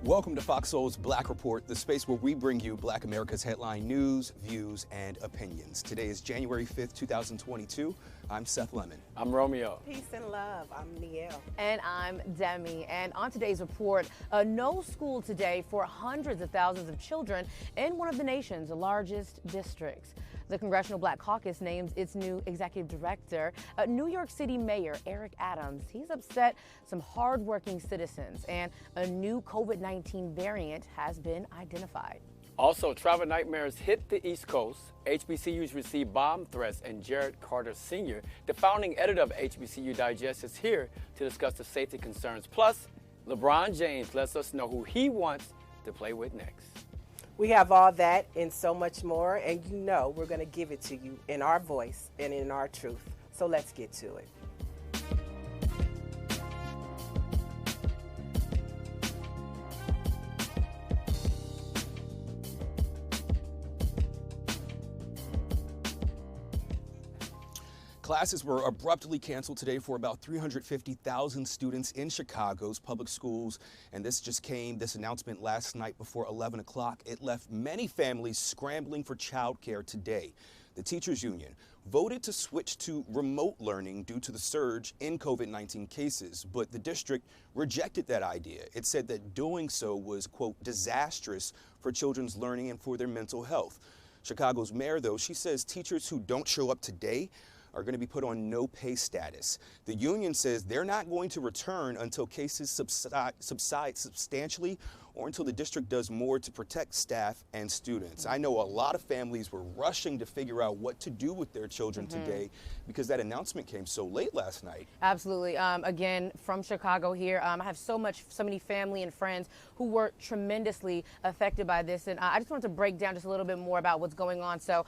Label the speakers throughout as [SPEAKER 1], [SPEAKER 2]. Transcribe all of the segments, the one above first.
[SPEAKER 1] Welcome to Fox Soul's Black Report, the space where we bring you Black America's headline news, views, and opinions. Today is January 5th, 2022. I'm Seth Lemon.
[SPEAKER 2] I'm Romeo.
[SPEAKER 3] Peace and love. I'm Nielle.
[SPEAKER 4] And I'm Demi. And on today's report, no school today for hundreds of thousands of children in one of the nation's largest districts. The Congressional Black Caucus names its new executive director, New York City Mayor Eric Adams. He's upset some hardworking citizens, and a new COVID-19 variant has been identified.
[SPEAKER 2] Also, travel nightmares hit the East Coast. HBCUs received bomb threats, and Jared Carter Sr., the founding editor of HBCU Digest, is here to discuss the safety concerns. Plus, LeBron James lets us know who he wants to play with next.
[SPEAKER 3] We have all that and so much more, and you know we're going to give it to you in our voice and in our truth. So let's get to it.
[SPEAKER 1] Classes were abruptly canceled today for about 350,000 students in Chicago's public schools. And this announcement last night before 11 o'clock. It left many families scrambling for childcare today. The teachers union voted to switch to remote learning due to the surge in COVID-19 cases, but the district rejected that idea. It said that doing so was, quote, disastrous for children's learning and for their mental health. Chicago's mayor, though, she says teachers who don't show up today are going to be put on no pay status. The union says they're not going to return until cases subside substantially or until the district does more to protect staff and students. I know a lot of families were rushing to figure out what to do with their children today because that announcement came so late last night.
[SPEAKER 4] Absolutely. Again, from Chicago here, I have so many family and friends who were tremendously affected by this. And I just wanted to break down just a little bit more about what's going on. So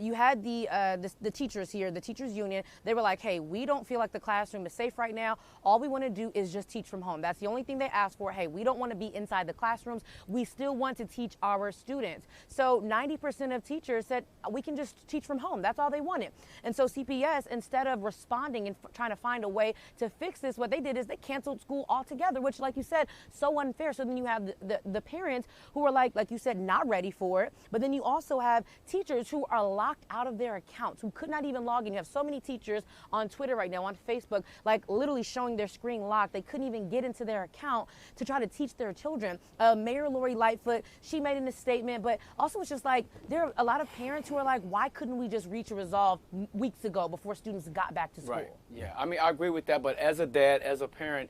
[SPEAKER 4] you had the teachers here, the teachers union. They were like, hey, we don't feel like the classroom is safe right now. All we want to do is just teach from home. That's the only thing they asked for. Hey, we don't want to be inside the classrooms. We still want to teach our students. So 90% of teachers said we can just teach from home. That's all they wanted. And so CPS, instead of responding and trying to find a way to fix this, what they did is they canceled school altogether, which, like you said, so unfair. So then you have the parents who are like you said, not ready for it. But then you also have teachers who are locked out of their accounts, who could not even log in. You have so many teachers on Twitter right now, on Facebook, like literally showing their screen locked. They couldn't even get into their account to try to teach their children. Mayor Lori Lightfoot, she made in a statement, but also it's just like there are a lot of parents who are like, why couldn't we just reach a resolve weeks ago before students got back to school?
[SPEAKER 2] Right. Yeah. I mean, I agree with that. But as a dad, as a parent,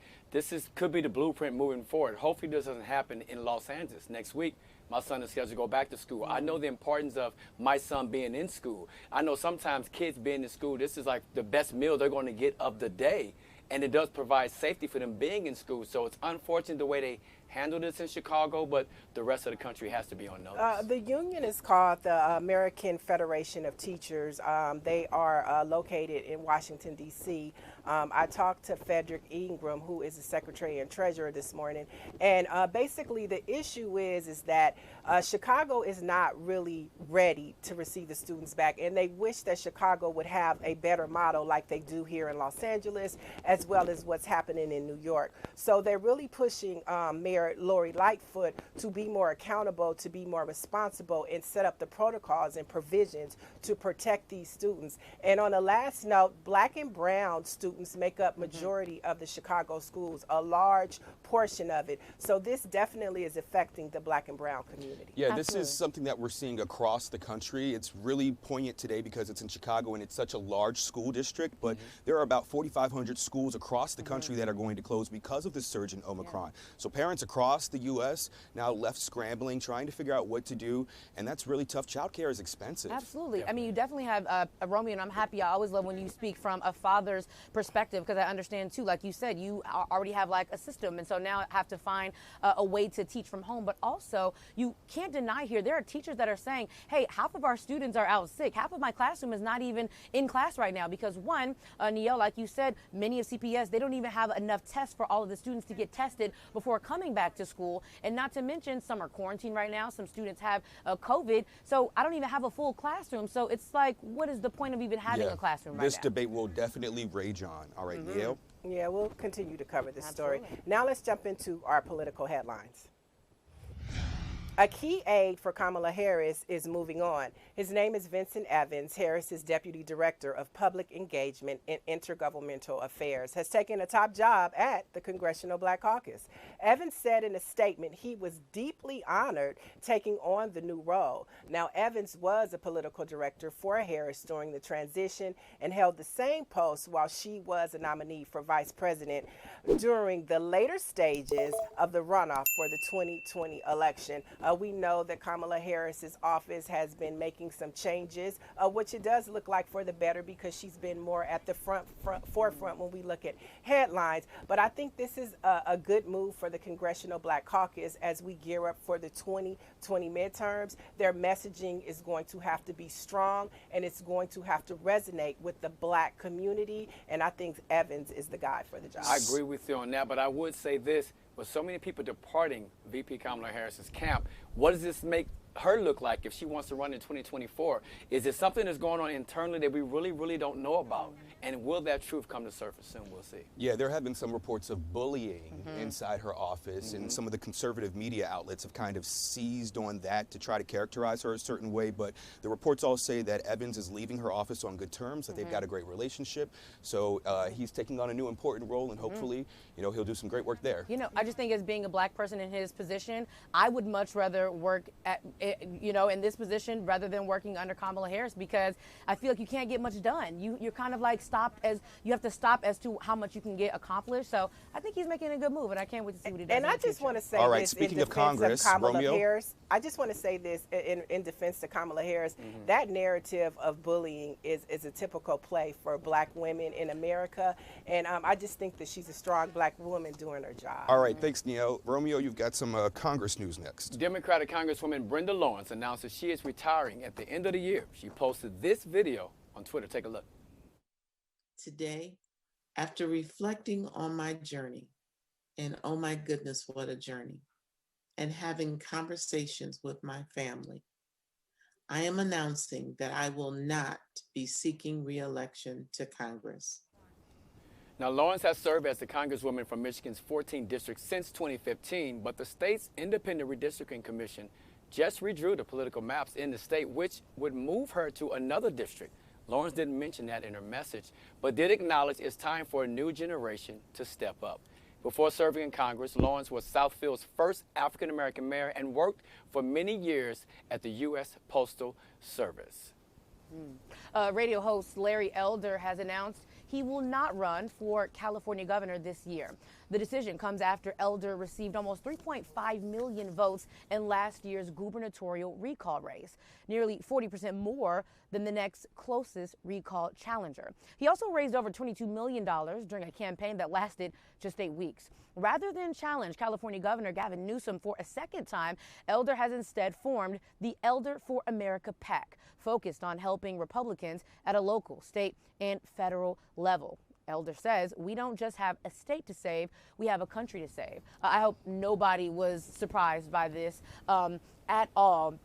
[SPEAKER 2] could be the blueprint moving forward. Hopefully this doesn't happen in Los Angeles next week. My son is scheduled to go back to school. I know the importance of my son being in school. I know sometimes kids being in school, this is like the best meal they're going to get of the day. And it does provide safety for them being in school. So it's unfortunate the way they handle this in Chicago, but the rest of the country has to be on notice.
[SPEAKER 3] The union is called the American Federation of Teachers. They are located in Washington, D.C. I talked to Frederick Ingram, who is the Secretary and Treasurer, this morning, and basically the issue is that Chicago is not really ready to receive the students back, and they wish that Chicago would have a better model like they do here in Los Angeles, as well as what's happening in New York. So they're really pushing Mayor Lori Lightfoot to be more accountable, to be more responsible, and set up the protocols and provisions to protect these students. And on the last note, Black and brown students make up majority of the Chicago schools, a large portion of it. So this definitely is affecting the Black and brown community.
[SPEAKER 1] Yeah,
[SPEAKER 4] Absolutely.
[SPEAKER 1] This is something that we're seeing across the country. It's really poignant today because it's in Chicago and it's such a large school district, but there are about 4,500 schools across the country that are going to close because of the surge in Omicron. So parents across the U.S. now left scrambling, trying to figure out what to do, and that's really tough. Childcare is expensive.
[SPEAKER 4] Absolutely. I mean, you definitely have Romeo, and I'm happy. I always love when you speak from a father's perspective, because I understand too, like you said, you already have like a system, and so now have to find a way to teach from home. But also, you can't deny here, there are teachers that are saying, hey, half of our students are out sick. Half of my classroom is not even in class right now because one, Nielle, like you said, many of CPS, they don't even have enough tests for all of the students to get tested before coming back to school. And not to mention, some are quarantined right now. Some students have COVID. So I don't even have a full classroom. So it's like, what is the point of even having a classroom right now?
[SPEAKER 1] This debate will definitely rage on. All right, Nielle?
[SPEAKER 3] Yeah, we'll continue to cover this story. Now let's jump into our political headlines. A key aide for Kamala Harris is moving on. His name is Vincent Evans. Harris's Deputy Director of Public Engagement and Intergovernmental Affairs has taken a top job at the Congressional Black Caucus. Evans said in a statement he was deeply honored taking on the new role. Now, Evans was a political director for Harris during the transition and held the same post while she was a nominee for vice president during the later stages of the runoff for the 2020 election. We know that Kamala Harris's office has been making some changes, which it does look like for the better because she's been more at the forefront when we look at headlines. But I think this is a good move for the Congressional Black Caucus as we gear up for the 2020 midterms. Their messaging is going to have to be strong, and it's going to have to resonate with the black community, and I think Evans is the guy for the job.
[SPEAKER 2] I agree with you on that, but I would say this. With so many people departing VP Kamala Harris's camp, what does this make her look like if she wants to run in 2024? Is it something that's going on internally that we really don't know about? And will that truth come to surface soon? We'll see.
[SPEAKER 1] Yeah, there have been some reports of bullying inside her office, and some of the conservative media outlets have kind of seized on that to try to characterize her a certain way. But the reports all say that Evans is leaving her office on good terms, that they've got a great relationship. So he's taking on a new important role, and hopefully, you know, he'll do some great work there.
[SPEAKER 4] You know, I just think as being a black person in his position, I would much rather work at, you know, in this position rather than working under Kamala Harris, because I feel like you can't get much done. You're kind of like stopped as, you have to stop as to how much you can get accomplished. So I think he's making a good move, and I can't wait to see what he does.
[SPEAKER 3] And I just want to say
[SPEAKER 1] all right,
[SPEAKER 3] this
[SPEAKER 1] speaking
[SPEAKER 3] in
[SPEAKER 1] of
[SPEAKER 3] defense
[SPEAKER 1] Congress,
[SPEAKER 3] of Kamala
[SPEAKER 1] Romeo?
[SPEAKER 3] Harris. I just want to say this in defense to Kamala Harris. That narrative of bullying is a typical play for black women in America, and I just think that she's a strong black woman doing her job.
[SPEAKER 1] All right, thanks, Neil. Romeo, you've got some Congress news next.
[SPEAKER 2] Democratic Congresswoman Brenda Lawrence announced that she is retiring at the end of the year. She posted this video on Twitter. Take a look.
[SPEAKER 5] Today, after reflecting on my journey, and oh my goodness, what a journey, and having conversations with my family, I am announcing that I will not be seeking re-election to Congress.
[SPEAKER 2] Now, Lawrence has served as the Congresswoman from Michigan's 14th district since 2015, but the state's Independent Redistricting Commission just redrew the political maps in the state, which would move her to another district. Lawrence didn't mention that in her message, but did acknowledge it's time for a new generation to step up. Before serving in Congress, Lawrence was Southfield's first African-American mayor and worked for many years at the U.S. Postal Service.
[SPEAKER 4] Radio host Larry Elder has announced he will not run for California governor this year. The decision comes after Elder received almost 3.5 million votes in last year's gubernatorial recall race, nearly 40% more than the next closest recall challenger. He also raised over $22 million during a campaign that lasted just 8 weeks. Rather than challenge California Governor Gavin Newsom for a second time, Elder has instead formed the Elder for America PAC, focused on helping Republicans at a local, state, and federal level. Elder says, we don't just have a state to save, we have a country to save. I hope nobody was surprised by this at all.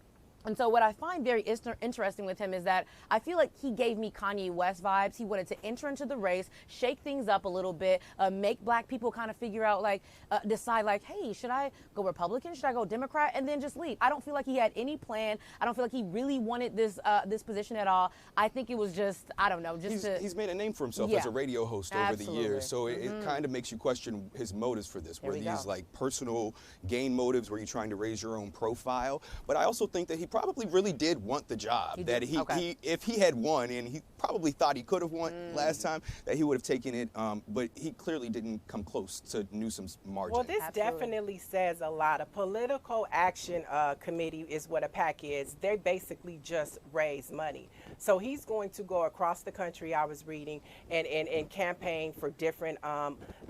[SPEAKER 4] And so what I find very interesting with him is that I feel like he gave me Kanye West vibes. He wanted to enter into the race, shake things up a little bit, make black people kind of figure out, like, decide, like, hey, should I go Republican? Should I go Democrat? And then just leave. I don't feel like he had any plan. I don't feel like he really wanted this this position at all. I think it was just, I don't know, just
[SPEAKER 1] he's made a name for himself as a radio host over the years, so it kind of makes you question his motives for this. Were these like personal gain motives? Were you trying to raise your own profile? But I also think that he probably really did want the job. If he had won, and he probably thought he could have won last time, that he would have taken it. But he clearly didn't come close to Newsom's margin.
[SPEAKER 3] Well, this definitely says a lot. A political action committee is what a PAC is. They basically just raise money. So he's going to go across the country, I was reading, and campaign for different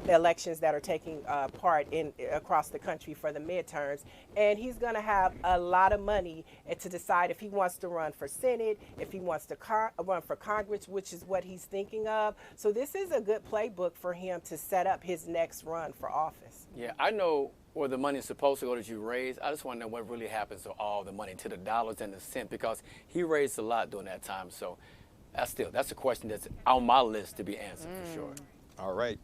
[SPEAKER 3] elections that are taking part across the country for the midterms. And he's going to have a lot of money to decide if he wants to run for Senate, if he wants to run for Congress, which is what he's thinking of. So this is a good playbook for him to set up his next run for office.
[SPEAKER 2] Yeah, I know where the money is supposed to go that you raise. I just want to know what really happens to all the money, to the dollars and the cents, because he raised a lot during that time. So that's a question that's on my list to be answered for sure.
[SPEAKER 1] All right.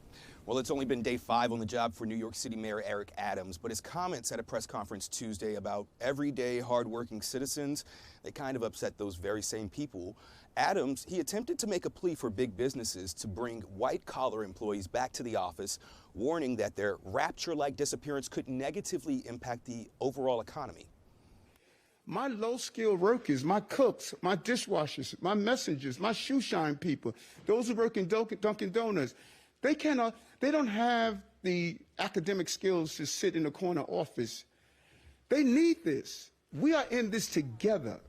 [SPEAKER 1] Well, it's only been day 5 on the job for New York City Mayor Eric Adams, but his comments at a press conference Tuesday about everyday hardworking citizens, they kind of upset those very same people. Adams, he attempted to make a plea for big businesses to bring white-collar employees back to the office, warning that their rapture-like disappearance could negatively impact the overall economy.
[SPEAKER 6] My low-skilled workers, my cooks, my dishwashers, my messengers, my shoe shine people, those who work in Dunkin' Donuts, they don't have the academic skills to sit in a corner office. They need this. We are in this together.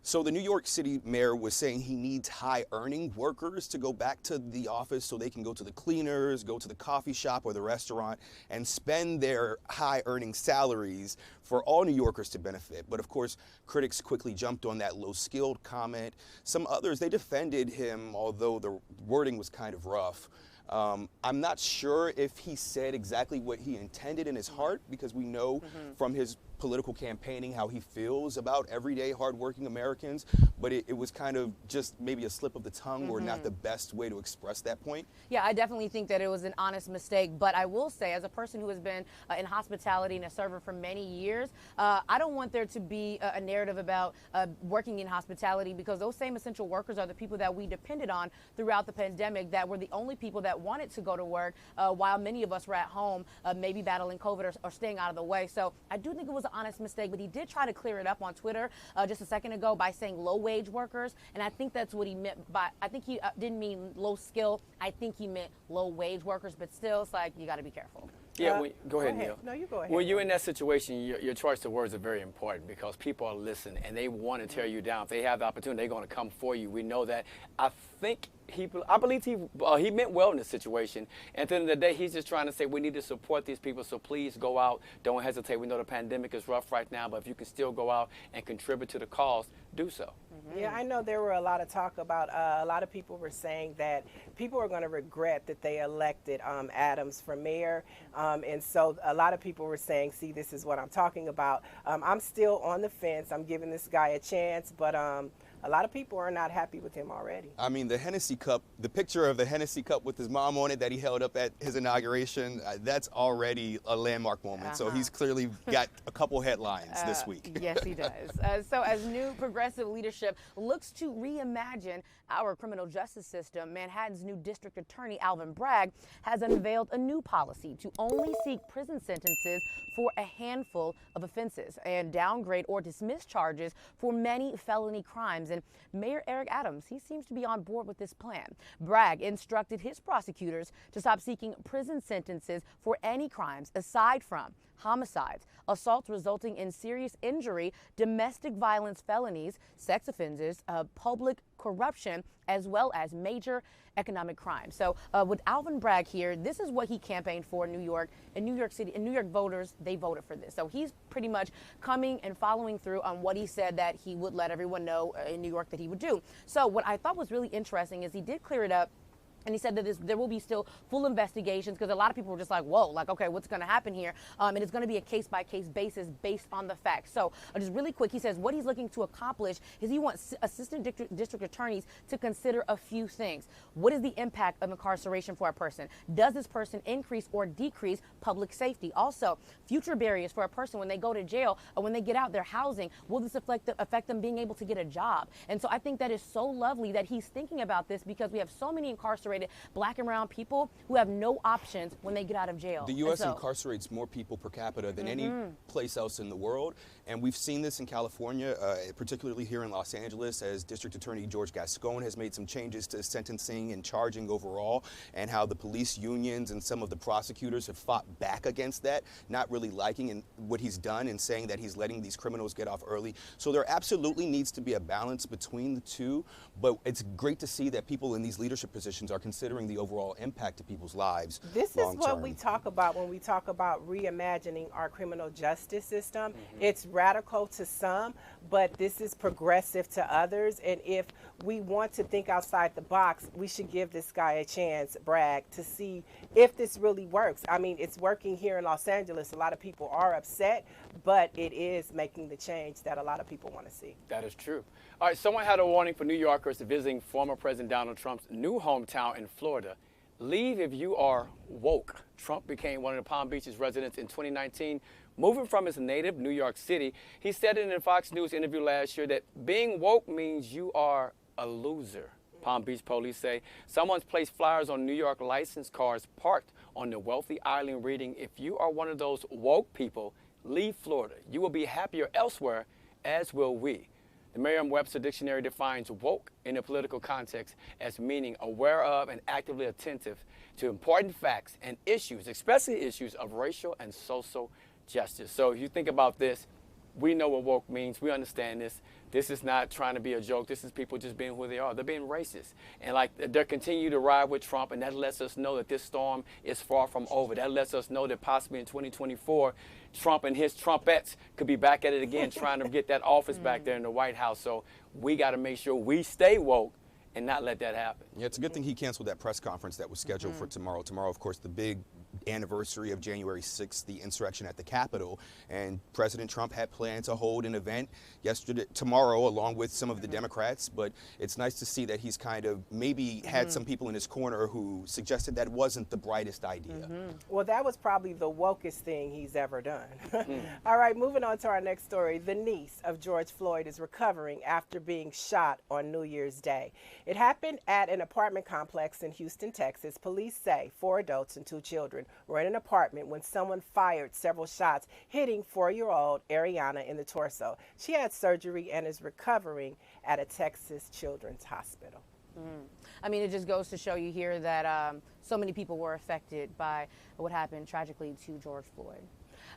[SPEAKER 1] So the New York City mayor was saying he needs high-earning workers to go back to the office so they can go to the cleaners, go to the coffee shop or the restaurant and spend their high-earning salaries for all New Yorkers to benefit. But of course, critics quickly jumped on that low-skilled comment. Some others, they defended him, although the wording was kind of rough. I'm not sure if he said exactly what he intended in his heart, because we know from his political campaigning how he feels about everyday hardworking Americans, but it was kind of just maybe a slip of the tongue or not the best way to express that point.
[SPEAKER 4] Yeah, I definitely think that it was an honest mistake, but I will say, as a person who has been in hospitality and a server for many years, I don't want there to be a narrative about working in hospitality, because those same essential workers are the people that we depended on throughout the pandemic, that were the only people that wanted to go to work while many of us were at home, maybe battling COVID or staying out of the way. So I do think it was an honest mistake, but he did try to clear it up on Twitter just a second ago by saying low-wage workers, and I think that's what he meant by, I think he didn't mean low skill, I think he meant low-wage workers, but still, it's like, you got to be careful.
[SPEAKER 2] Yeah, go ahead, Neil.
[SPEAKER 3] No, you go ahead.
[SPEAKER 2] When you're in that situation, your choice of words are very important, because people are listening and they want to tear you down. If they have the opportunity, they're going to come for you. We know that. I believe he meant well in this situation. And at the end of the day, he's just trying to say we need to support these people. So please go out. Don't hesitate. We know the pandemic is rough right now, but if you can still go out and contribute to the cause, do so.
[SPEAKER 3] Yeah, I know there were a lot of talk about, a lot of people were saying that people are going to regret that they elected Adams for mayor. And so a lot of people were saying, see, this is what I'm talking about. I'm still on the fence. I'm giving this guy a chance, but a lot of people are not happy with him already.
[SPEAKER 1] I mean, the Hennessy cup, the picture of the Hennessy cup with his mom on it that he held up at his inauguration, that's already a landmark moment. So he's clearly got a couple headlines this week.
[SPEAKER 4] Yes, he does. So as new progressive leadership looks to reimagine our criminal justice system, Manhattan's new district attorney, Alvin Bragg, has unveiled a new policy to only seek prison sentences for a handful of offenses and downgrade or dismiss charges for many felony crimes. And Mayor Eric Adams, he seems to be on board with this plan. Bragg instructed his prosecutors to stop seeking prison sentences for any crimes aside from homicides, assaults resulting in serious injury, domestic violence felonies, sex offenses, public corruption, as well as major economic crime. So with Alvin Bragg here, this is what he campaigned for in New York, in New York City, and New York voters, they voted for this. So he's pretty much coming and following through on what he said that he would let everyone know in New York that he would do. So what I thought was really interesting is he did clear it up. And he said that there will be still full investigations, because a lot of people were just like, whoa, like, okay, what's going to happen here? And it's going to be a case-by-case basis based on the facts. So just really quick, he says what he's looking to accomplish is he wants assistant district attorneys to consider a few things. What is the impact of incarceration for a person? Does this person increase or decrease public safety? Also, future barriers for a person when they go to jail or when they get out, their housing. Will this affect them being able to get a job? And so I think that is so lovely that he's thinking about this, because we have so many incarcerated Black and brown people who have no options when they get out of jail.
[SPEAKER 1] The U.S. incarcerates more people per capita than any place else in the world, and we've seen this in California, particularly here in Los Angeles, as District Attorney George Gascon has made some changes to sentencing and charging overall, and how the police unions and some of the prosecutors have fought back against that, not really liking what he's done and saying that he's letting these criminals get off early. So there absolutely needs to be a balance between the two, but it's great to see that people in these leadership positions are considering the overall impact to people's lives.
[SPEAKER 3] This is what we talk about when we talk about reimagining our criminal justice system. It's radical to some, but this is progressive to others. And if we want to think outside the box, we should give this guy a chance, Bragg, to see if this really works. I mean, it's working here in Los Angeles. A lot of people are upset, but it is making the change that a lot of people want to see.
[SPEAKER 2] That is true. All right, someone had a warning for New Yorkers visiting former President Donald Trump's new hometown in Florida. Leave if you are woke. Trump became one of the Palm Beach's residents in 2019, moving from his native New York City. He said in a Fox News interview last year that being woke means you are a loser. Palm Beach police say someone's placed flyers on New York license cars parked on the wealthy island reading, if you are one of those woke people, leave Florida. You will be happier elsewhere, as will we. The Merriam-Webster dictionary defines woke in a political context as meaning aware of and actively attentive to important facts and issues, especially issues of racial and social justice. So if you think about this, we know what woke means. We understand this. This is not trying to be a joke. This is people just being who they are. They're being racist. And like they're continuing to ride with Trump, and that lets us know that this storm is far from over. That lets us know that possibly in 2024, Trump and his Trumpettes could be back at it again trying to get that office back there in the White House. So we got to make sure we stay woke and not let that happen.
[SPEAKER 1] Yeah, it's a good thing he canceled that press conference that was scheduled for tomorrow. Tomorrow, of course, the big anniversary of January 6th, the insurrection at the Capitol, and President Trump had planned to hold an event tomorrow along with some of the Democrats, but it's nice to see that he's kind of maybe had some people in his corner who suggested that wasn't the brightest idea.
[SPEAKER 3] Well, that was probably the wokest thing he's ever done. All right, moving on to our next story. The niece of George Floyd is recovering after being shot on New Year's Day. It happened at an apartment complex in Houston, Texas. Police say 4 adults and 2 children were in an apartment when someone fired several shots, hitting 4-year-old Ariana in the torso. She had surgery and is recovering at a Texas children's hospital.
[SPEAKER 4] I mean, it just goes to show you here that so many people were affected by what happened tragically to George Floyd.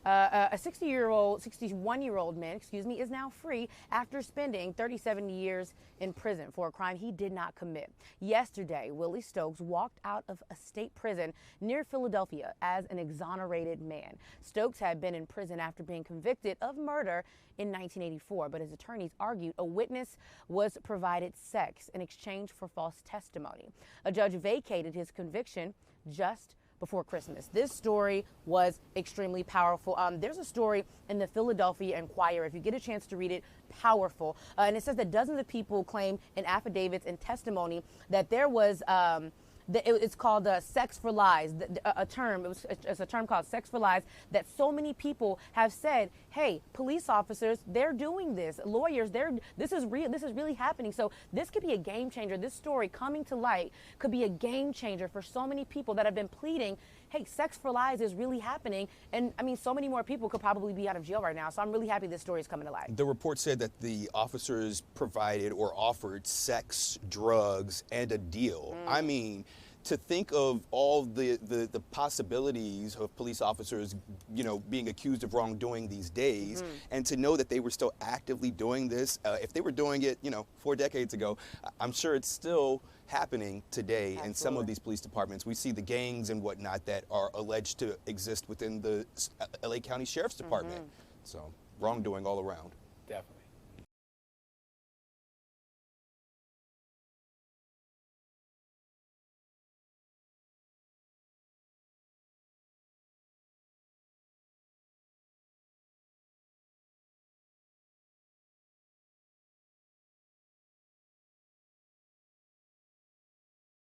[SPEAKER 4] A 61-year-old man, is now free after spending 37 years in prison for a crime he did not commit. Yesterday, Willie Stokes walked out of a state prison near Philadelphia as an exonerated man. Stokes had been in prison after being convicted of murder in 1984, but his attorneys argued a witness was provided sex in exchange for false testimony. A judge vacated his conviction just before Christmas. This story was extremely powerful. There's a story in the Philadelphia Inquirer, if you get a chance to read it, powerful. And it says that dozens of people claim in affidavits and testimony that there was it's called sex for lies, a term. It's a term called sex for lies that so many people have said, hey, police officers, they're doing this. Lawyers, this is real. This is really happening. So this could be a game changer. This story coming to light could be a game changer for so many people that have been pleading, hey, sex for lies is really happening. And I mean, so many more people could probably be out of jail right now. So I'm really happy this story is coming to light.
[SPEAKER 1] The report said that the officers provided or offered sex, drugs, and a deal. I mean, to think of all the possibilities of police officers, being accused of wrongdoing these days, and to know that they were still actively doing this, if they were doing it, 4 decades ago, I'm sure it's still happening today.
[SPEAKER 4] Absolutely.
[SPEAKER 1] In some of these police departments. We see the gangs and whatnot that are alleged to exist within the LA County Sheriff's Department. So wrongdoing all around.
[SPEAKER 2] Definitely.